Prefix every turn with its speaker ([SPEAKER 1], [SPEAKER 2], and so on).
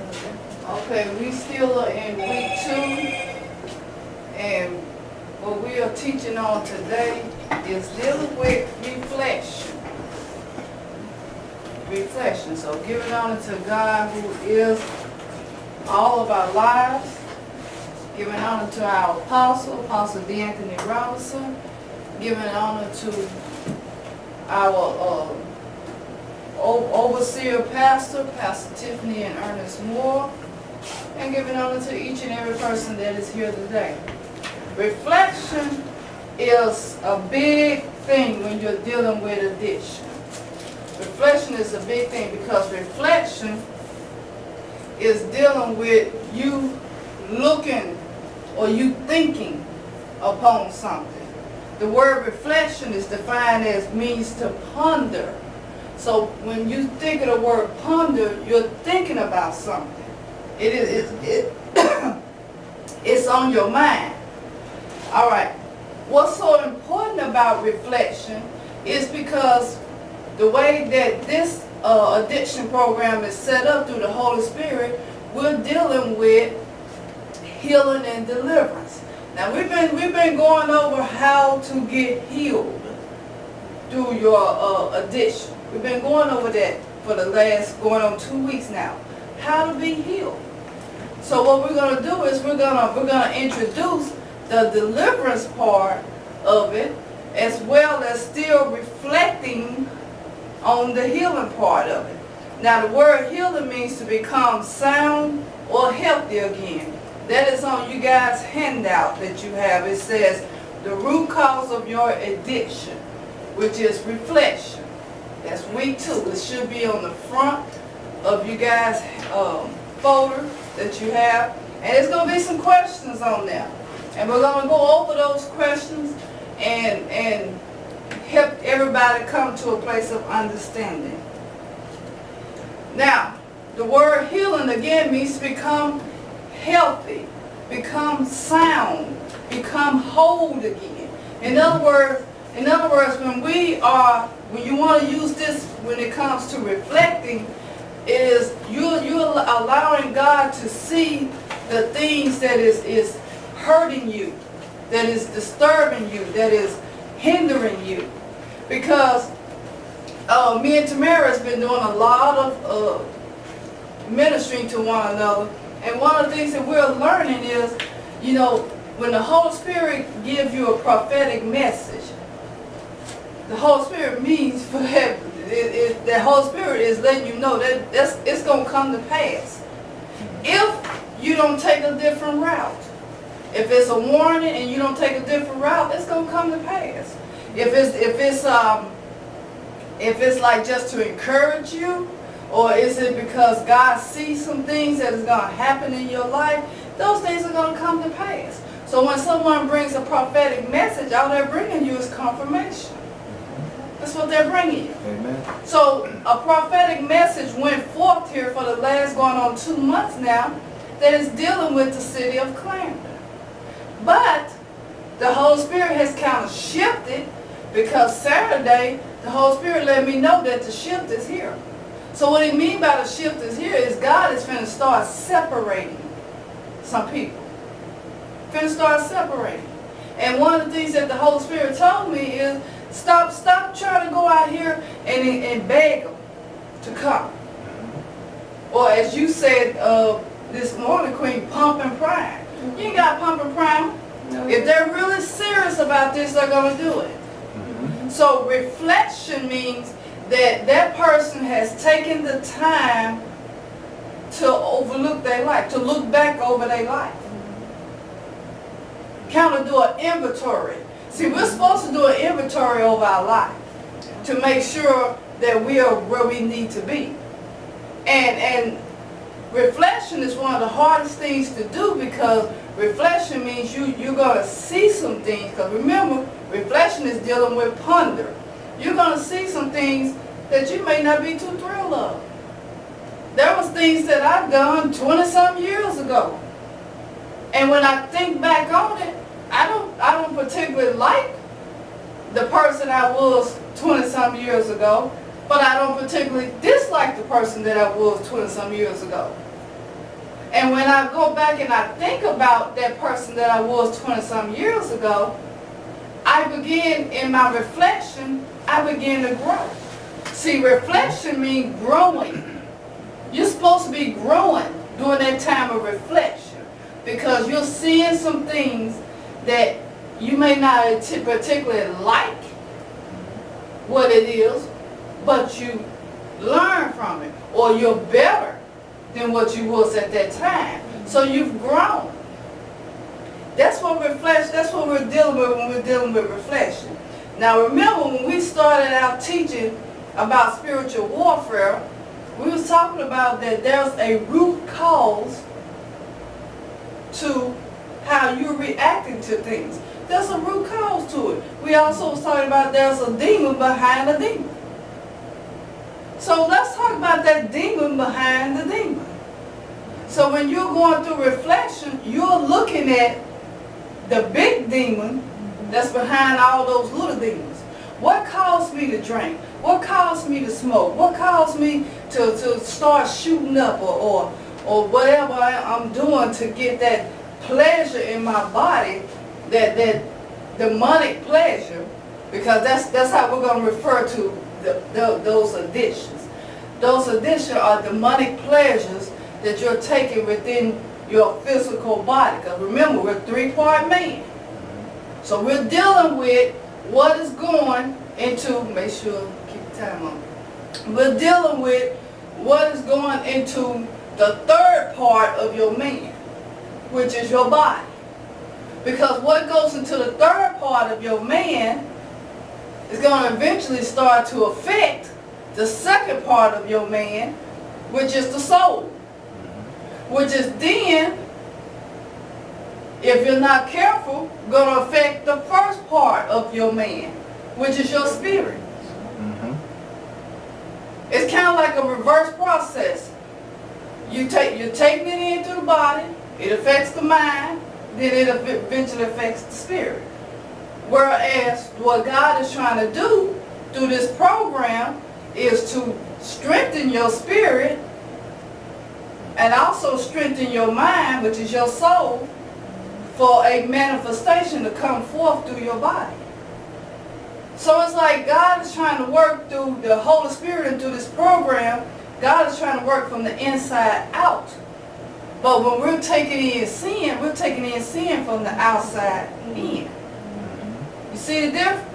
[SPEAKER 1] Okay, we still are in week 2, and what we are teaching on today is dealing with reflection. Reflection. So giving honor to God, who is all of our lives. Giving honor to our Apostle D. Anthony Robinson. Giving honor to our overseer pastor, Pastor Tiffany and Ernest Moore. And giving honor to each and every person that is here today. Reflection is a big thing when you're dealing with addiction. Reflection is a big thing because reflection is dealing with you looking or you thinking upon something. The word reflection is defined as means to ponder. So when you think of the word ponder, you're thinking about something. It's on your mind. All right. What's so important about reflection is because the way that this addiction program is set up through the Holy Spirit, we're dealing with healing and deliverance. Now we've been going over how to get healed through your addiction. We've been going over that for the last going on 2 weeks now. How to be healed. So what we're going to do is we're gonna introduce the deliverance part of it, as well as still reflecting on the healing part of it. Now the word healing means to become sound or healthy again. That is on you guys' handout that you have. It says the root cause of your addiction, which is reflection. That's week 2. It should be on the front of you guys' folder that you have. And there's going to be some questions on there. And we're going to go over those questions and help everybody come to a place of understanding. Now, the word healing again means to become healthy, become sound, become whole again. In other words, when you want to use this when it comes to reflecting, is you're allowing God to see the things that is hurting you, that is disturbing you, that is hindering you. Because me and Tamara has been doing a lot of ministering to one another, and one of the things that we're learning is, you know, when the Holy Spirit gives you a prophetic message, the Holy Spirit means for that. The Holy Spirit is letting you know that it's going to come to pass. If you don't take a different route, if it's a warning and you don't take a different route, it's going to come to pass. If it's like just to encourage you, or is it because God sees some things that is going to happen in your life, those things are going to come to pass. So when someone brings a prophetic message, all they're bringing you is confirmation. That's what they're bringing you.
[SPEAKER 2] Amen.
[SPEAKER 1] So a prophetic message went forth here for the last going on 2 months now that is dealing with the city of Clarendon. But the Holy Spirit has kind of shifted because Saturday the Holy Spirit let me know that the shift is here. So what he means by the shift is here is God is going to start separating some people. Finna start separating. And one of the things that the Holy Spirit told me is stop trying to go out here and beg them to come. Or as you said this morning, Queen, pump and prime. You ain't got to pump and prime. No. If they're really serious about this, they're going to do it. So reflection means that that person has taken the time to overlook their life, to look back over their life. Kind of do an inventory. See, we're supposed to do an inventory over our life to make sure that we are where we need to be. And reflection is one of the hardest things to do because reflection means you're going to see some things. Because remember, reflection is dealing with ponder. You're going to see some things that you may not be too thrilled of. There was things that I've done 20-some years ago. And when I think back on it, I don't particularly like the person I was 20-some years ago, but I don't particularly dislike the person that I was 20-some years ago. And when I go back and I think about that person that I was 20-some years ago, I begin, in my reflection, I begin to grow. See, reflection means growing. You're supposed to be growing during that time of reflection because you're seeing some things that you may not particularly like what it is, but you learn from it, or you're better than what you was at that time. So you've grown. That's what reflection, that's what we're dealing with when we're dealing with reflection. Now remember, when we started out teaching about spiritual warfare, we was talking about that there's a root cause to how you're reacting to things. There's a root cause to it. We also was talking about there's a demon behind a demon. So let's talk about that demon behind the demon. So when you're going through reflection, you're looking at the big demon that's behind all those little demons. What caused me to drink? What caused me to smoke? What caused me to start shooting up or whatever I'm doing to get that pleasure in my body, that demonic pleasure, because that's how we're going to refer to those addictions. Those addictions are demonic pleasures that you're taking within your physical body. Because remember, we're three-part man. So we're dealing with what is going into, make sure, keep the time on. We're dealing with what is going into the third part of your man, which is your body. Because what goes into the third part of your man is going to eventually start to affect the second part of your man, which is the soul. Which is then, if you're not careful, going to affect the first part of your man, which is your spirit. It's kind of like a reverse process. You're taking it in through the body, it affects the mind, then it eventually affects the spirit. Whereas what God is trying to do through this program is to strengthen your spirit and also strengthen your mind, which is your soul, for a manifestation to come forth through your body. So it's like God is trying to work through the Holy Spirit and through this program. God is trying to work from the inside out. But when we're taking in sin, we're taking in sin from the outside in. You see the difference?